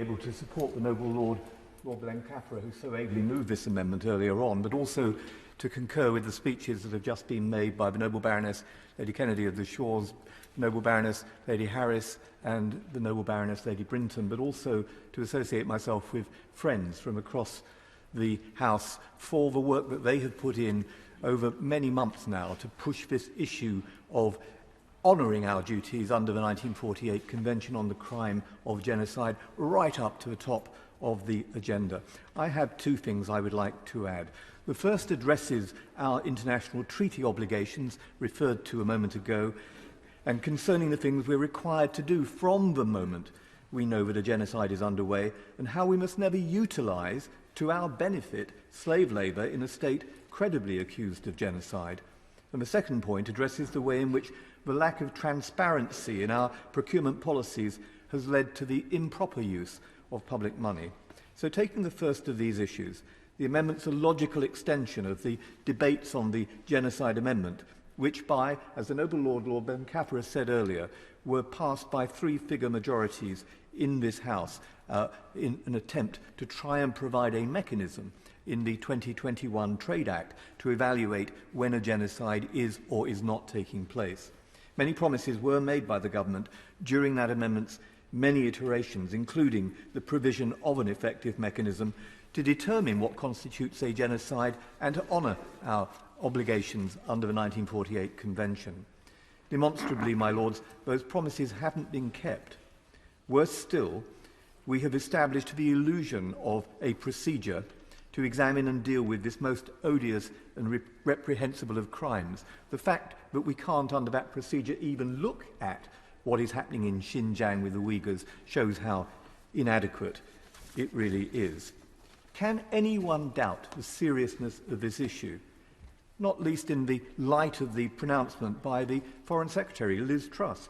able to support the noble Lord Blencathra, who so ably moved this amendment earlier on, but also to concur with the speeches that have just been made by the noble Baroness Lady Kennedy of the Shores, noble Baroness Lady Harris, and the noble Baroness Lady Brinton, but also to associate myself with friends from across the House for the work that they have put in over many months now to push this issue of honouring our duties under the 1948 Convention on the Crime of Genocide right up to the top of the agenda. I have two things I would like to add. The first addresses our international treaty obligations referred to a moment ago, and concerning the things we're required to do from the moment we know that a genocide is underway, and how we must never utilise, to our benefit, slave labour in a state credibly accused of genocide. And the second point addresses the way in which the lack of transparency in our procurement policies has led to the improper use of public money. So taking the first of these issues, the amendment's a logical extension of the debates on the Genocide Amendment, which by, as the noble Lord Blencathra said earlier, were passed by three-figure majorities in this House in an attempt to try and provide a mechanism in the 2021 Trade Act to evaluate when a genocide is or is not taking place. Many promises were made by the government during that amendment's many iterations, including the provision of an effective mechanism to determine what constitutes a genocide and to honour our obligations under the 1948 Convention. Demonstrably, my lords, those promises haven't been kept. Worse still, we have established the illusion of a procedure to examine and deal with this most odious and reprehensible of crimes. The fact that we can't, under that procedure, even look at what is happening in Xinjiang with the Uyghurs shows how inadequate it really is. Can anyone doubt the seriousness of this issue? Not least in the light of the pronouncement by the Foreign Secretary, Liz Truss,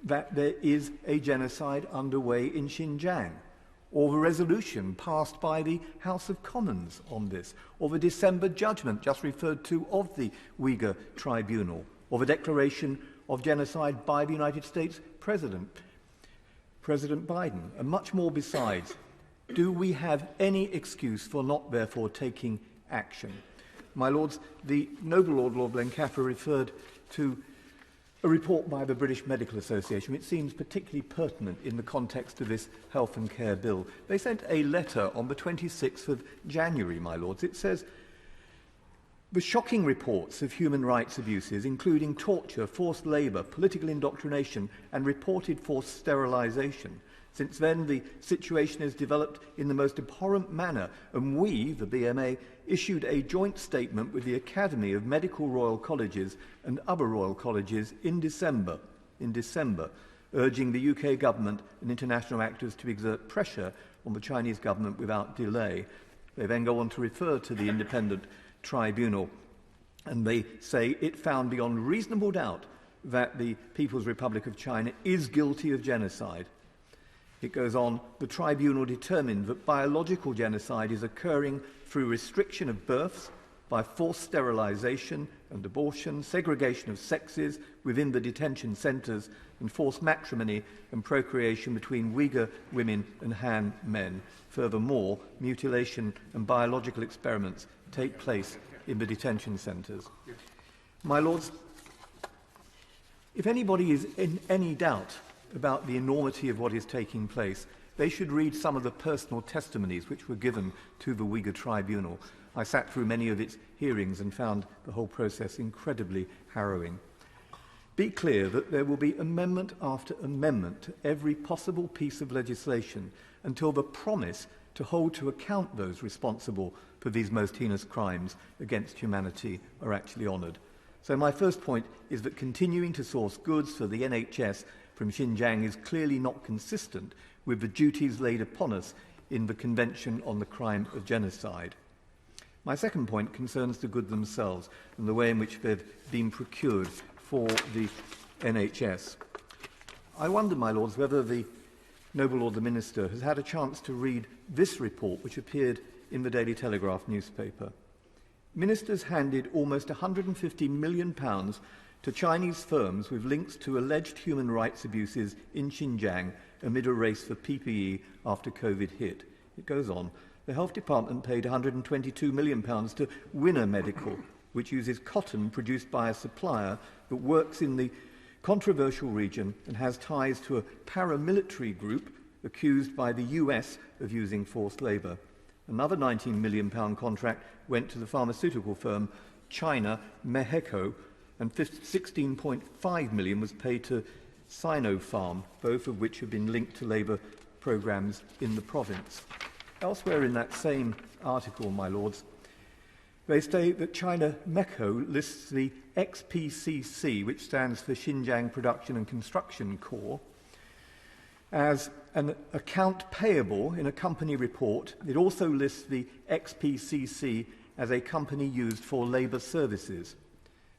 that there is a genocide underway in Xinjiang, or the resolution passed by the House of Commons on this, or the December judgment just referred to of the Uyghur Tribunal, or the declaration of genocide by the United States President Biden, and much more besides. Do we have any excuse for not, therefore, taking action? My lords, the noble Lord Blencathra referred to a report by the British Medical Association, which seems particularly pertinent in the context of this health and care bill. They sent a letter on the 26th of January, my lords. It says, the shocking reports of human rights abuses, including torture, forced labour, political indoctrination and reported forced sterilisation. Since then, the situation has developed in the most abhorrent manner, and we, the BMA, issued a joint statement with the Academy of Medical Royal Colleges and other royal colleges in December, urging the UK government and international actors to exert pressure on the Chinese government without delay. They then go on to refer to the independent tribunal, and they say it found beyond reasonable doubt that the People's Republic of China is guilty of genocide. It goes on, the tribunal determined that biological genocide is occurring through restriction of births, by forced sterilisation and abortion, segregation of sexes within the detention centres, and forced matrimony and procreation between Uyghur women and Han men. Furthermore, mutilation and biological experiments take place in the detention centres. My lords, if anybody is in any doubt about the enormity of what is taking place, they should read some of the personal testimonies which were given to the Uyghur Tribunal. I sat through many of its hearings and found the whole process incredibly harrowing. Be clear that there will be amendment after amendment to every possible piece of legislation until the promise to hold to account those responsible for these most heinous crimes against humanity are actually honoured. So my first point is that continuing to source goods for the NHS from Xinjiang is clearly not consistent with the duties laid upon us in the Convention on the Crime of Genocide. My second point concerns the goods themselves and the way in which they've been procured for the NHS. I wonder, my lords, whether the noble Lord the Minister has had a chance to read this report, which appeared in the Daily Telegraph newspaper. Ministers handed almost £150 million to Chinese firms with links to alleged human rights abuses in Xinjiang amid a race for PPE after COVID hit. It goes on. The Health Department paid £122 million to Winner Medical, which uses cotton produced by a supplier that works in the controversial region and has ties to a paramilitary group accused by the US of using forced labour. Another £19 million contract went to the pharmaceutical firm China Meheco, and $16.5 million was paid to Sinopharm, both of which have been linked to labour programmes in the province. Elsewhere in that same article, my lords, they state that China Meheco lists the XPCC, which stands for Xinjiang Production and Construction Corps, as an account payable in a company report. It also lists the XPCC as a company used for labour services.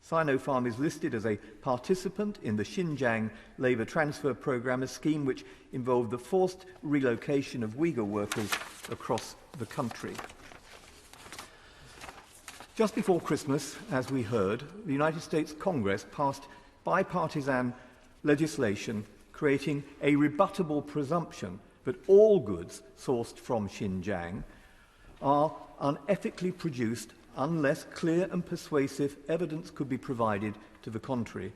Sinopharm is listed as a participant in the Xinjiang Labour Transfer Programme, a scheme which involved the forced relocation of Uyghur workers across the country. Just before Christmas, as we heard, the United States Congress passed bipartisan legislation creating a rebuttable presumption that all goods sourced from Xinjiang are unethically produced unless clear and persuasive evidence could be provided to the contrary.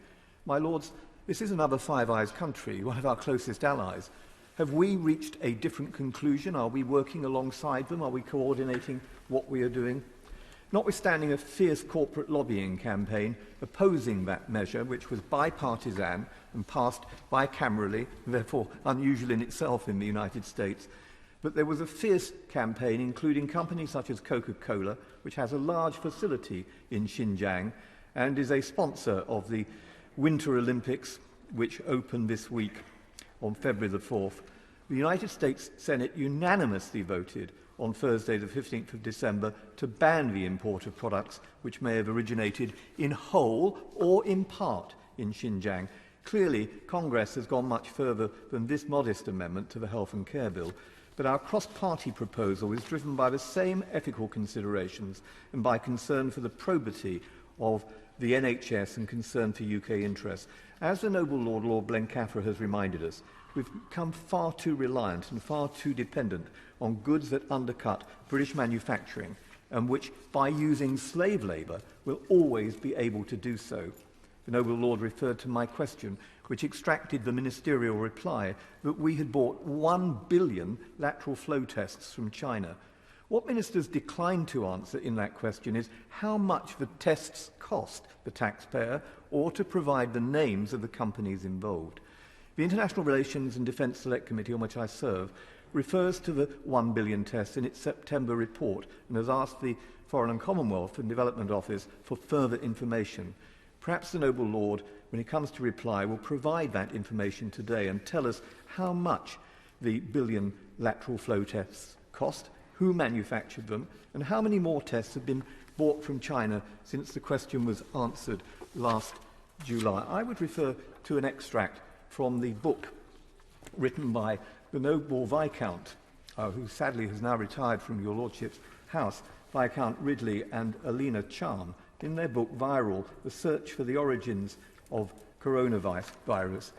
My lords, this is another Five Eyes country, one of our closest allies. Have we reached a different conclusion? Are we working alongside them? Are we coordinating what we are doing? Notwithstanding a fierce corporate lobbying campaign opposing that measure, which was bipartisan and passed bicamerally, therefore unusual in itself in the United States, but there was a fierce campaign including companies such as Coca-Cola, which has a large facility in Xinjiang and is a sponsor of the Winter Olympics, which open this week on February the 4th. The United States Senate unanimously voted on Thursday the 15th of December to ban the import of products which may have originated in whole or in part in Xinjiang. Clearly, Congress has gone much further than this modest amendment to the Health and Care Bill, but our cross-party proposal is driven by the same ethical considerations and by concern for the probity of the NHS and concern for UK interests. As the Noble Lord Blencathra has reminded us, we've become far too reliant and far too dependent on goods that undercut British manufacturing and which, by using slave labour, will always be able to do so. The Noble Lord referred to my question, which extracted the ministerial reply that we had bought 1 billion lateral flow tests from China. What ministers declined to answer in that question is how much the tests cost the taxpayer, or to provide the names of the companies involved. The International Relations and Defence Select Committee, on which I serve, refers to the 1 billion tests in its September report and has asked the Foreign and Commonwealth and Development Office for further information. Perhaps the Noble Lord, when he comes to reply, will provide that information today and tell us how much the billion lateral flow tests cost, who manufactured them, and how many more tests have been bought from China since the question was answered last July. I would refer to an extract from the book written by the Noble Viscount, who sadly has now retired from your Lordship's house, Viscount Ridley and Alina Charm, in their book Viral, The Search for the Origins of Coronavirus,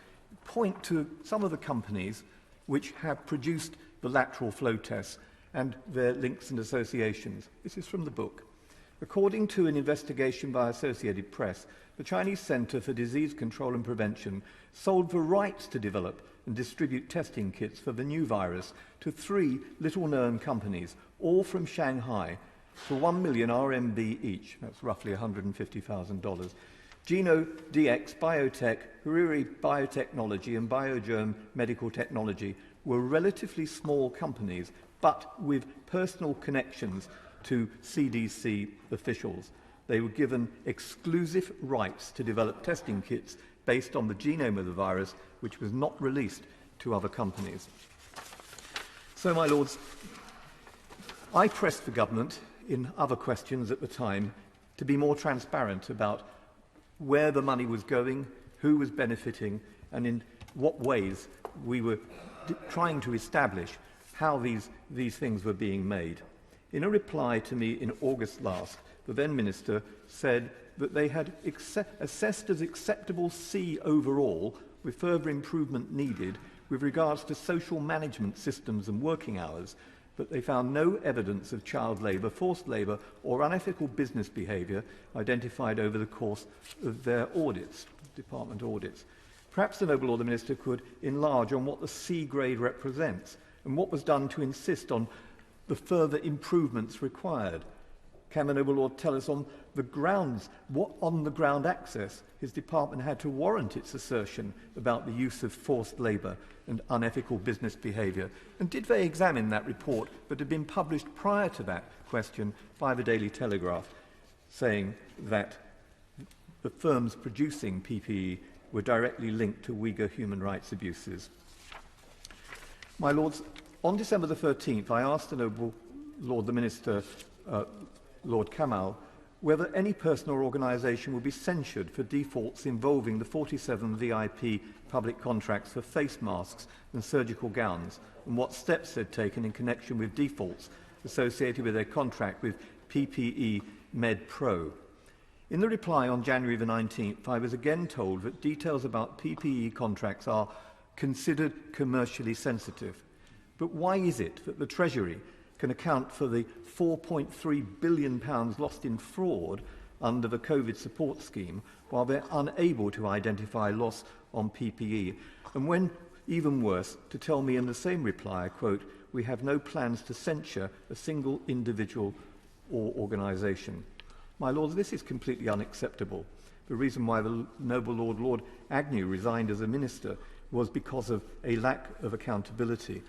point to some of the companies which have produced the lateral flow tests and their links and associations. This is from the book. According to an investigation by Associated Press, the Chinese Centre for Disease Control and Prevention sold the rights to develop and distribute testing kits for the new virus to 3 little-known companies, all from Shanghai, for 1 million RMB each. That's roughly $150,000. GenoDx Biotech, Huriri Biotechnology and Biogerm Medical Technology were relatively small companies, but with personal connections to CDC officials. They were given exclusive rights to develop testing kits based on the genome of the virus, which was not released to other companies. So, my lords, I pressed the government in other questions at the time to be more transparent about where the money was going, who was benefiting, and in what ways we were trying to establish how these things were being made. In a reply to me in August last, the then Minister said that they had assessed as acceptable C overall, with further improvement needed, with regards to social management systems and working hours, but they found no evidence of child labour, forced labour or unethical business behaviour identified over the course of their audits, department audits. Perhaps the Noble Lord the Minister could enlarge on what the C grade represents and what was done to insist on the further improvements required. Can the Noble Lord tell us on the grounds, what on-the-ground access his department had to warrant its assertion about the use of forced labour and unethical business behaviour? And did they examine that report that had been published prior to that question by the Daily Telegraph, saying that the firms producing PPE were directly linked to Uyghur human rights abuses? My Lords, on December the 13th, I asked the Noble Lord the Minister, Lord Kamal, whether any person or organisation would be censured for defaults involving the 47 VIP public contracts for face masks and surgical gowns, and what steps they'd taken in connection with defaults associated with their contract with PPE Med Pro. In the reply on January the 19th, I was again told that details about PPE contracts are considered commercially sensitive. But why is it that the Treasury can account for the £4.3 billion lost in fraud under the COVID support scheme, while they're unable to identify loss on PPE? And when, even worse, to tell me in the same reply, quote, "We have no plans to censure a single individual or organisation." My Lords, this is completely unacceptable. The reason why the Noble Lord Agnew resigned as a minister was because of a lack of accountability.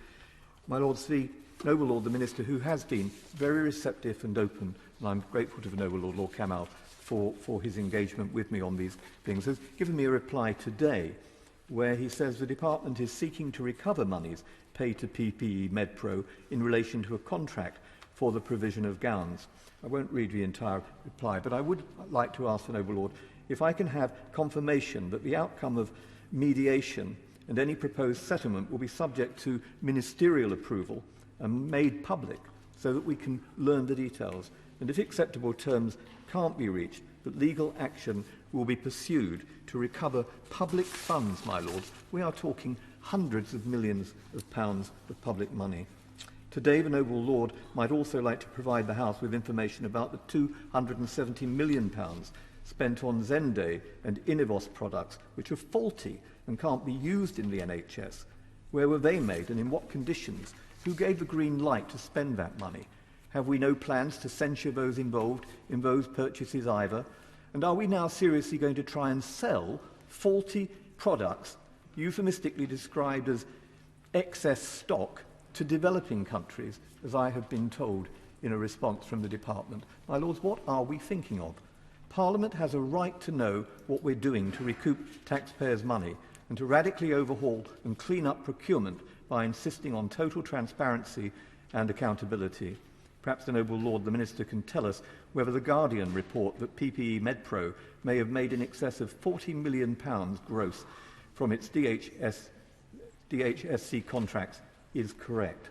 My Lords, the Noble Lord the Minister, who has been very receptive and open, and I'm grateful to the Noble Lord Kamal for his engagement with me on these things, has given me a reply today where he says the department is seeking to recover monies paid to PPE MedPro in relation to a contract for the provision of gowns. I won't read the entire reply, but I would like to ask the Noble Lord if I can have confirmation that the outcome of mediation and any proposed settlement will be subject to ministerial approval and made public so that we can learn the details. And if acceptable terms can't be reached, that legal action will be pursued to recover public funds, my Lords. We are talking hundreds of millions of pounds of public money. Today, the Noble Lord might also like to provide the House with information about the £270 million spent on Zende and Inivos products, which are faulty and can't be used in the NHS. Where were they made and in what conditions? Who gave the green light to spend that money? Have we no plans to censure those involved in those purchases either? And are we now seriously going to try and sell faulty products, euphemistically described as excess stock, to developing countries, as I have been told in a response from the Department? My Lords, what are we thinking of? Parliament has a right to know what we're doing to recoup taxpayers' money and to radically overhaul and clean up procurement by insisting on total transparency and accountability. Perhaps the Noble Lord the Minister can tell us whether the Guardian report that PPE MedPro may have made in excess of £40 million gross from its DHSC contracts is correct.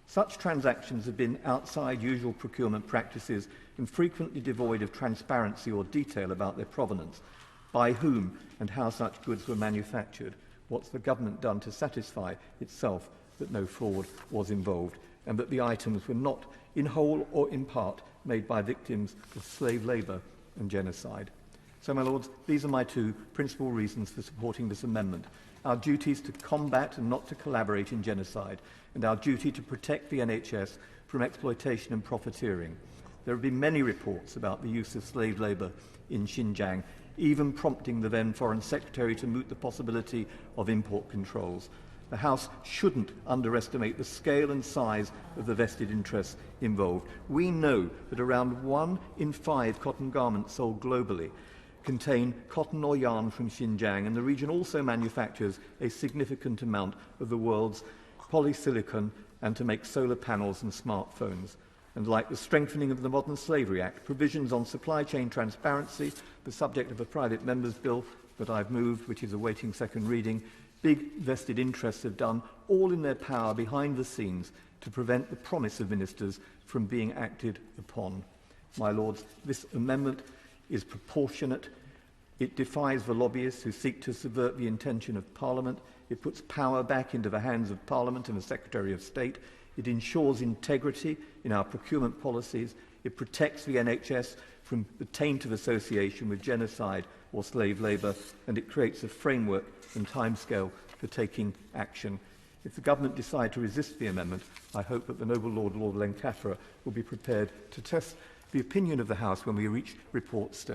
Such transactions have been outside usual procurement practices and frequently devoid of transparency or detail about their provenance, by whom and how such goods were manufactured. What's the government done to satisfy itself that no fraud was involved and that the items were not, in whole or in part, made by victims of slave labour and genocide? So, my Lords, these are my two principal reasons for supporting this amendment. Our duties to combat and not to collaborate in genocide, and our duty to protect the NHS from exploitation and profiteering. There have been many reports about the use of slave labour in Xinjiang, even prompting the then Foreign Secretary to moot the possibility of import controls. The House shouldn't underestimate the scale and size of the vested interests involved. We know that around 1 in 5 cotton garments sold globally contain cotton or yarn from Xinjiang, and the region also manufactures a significant amount of the world's polysilicon and to make solar panels and smartphones. And like the strengthening of the Modern Slavery Act, provisions on supply chain transparency, the subject of a private member's bill that I've moved, which is awaiting second reading, big vested interests have done all in their power behind the scenes to prevent the promise of ministers from being acted upon. My Lords, this amendment is proportionate. It defies the lobbyists who seek to subvert the intention of Parliament. It puts power back into the hands of Parliament and the Secretary of State. It ensures integrity in our procurement policies. It protects the NHS from the taint of association with genocide or slave labour, and it creates a framework and timescale for taking action. If the government decide to resist the amendment, I hope that the noble Lord Blencathra will be prepared to test the opinion of the House when we reach report stage.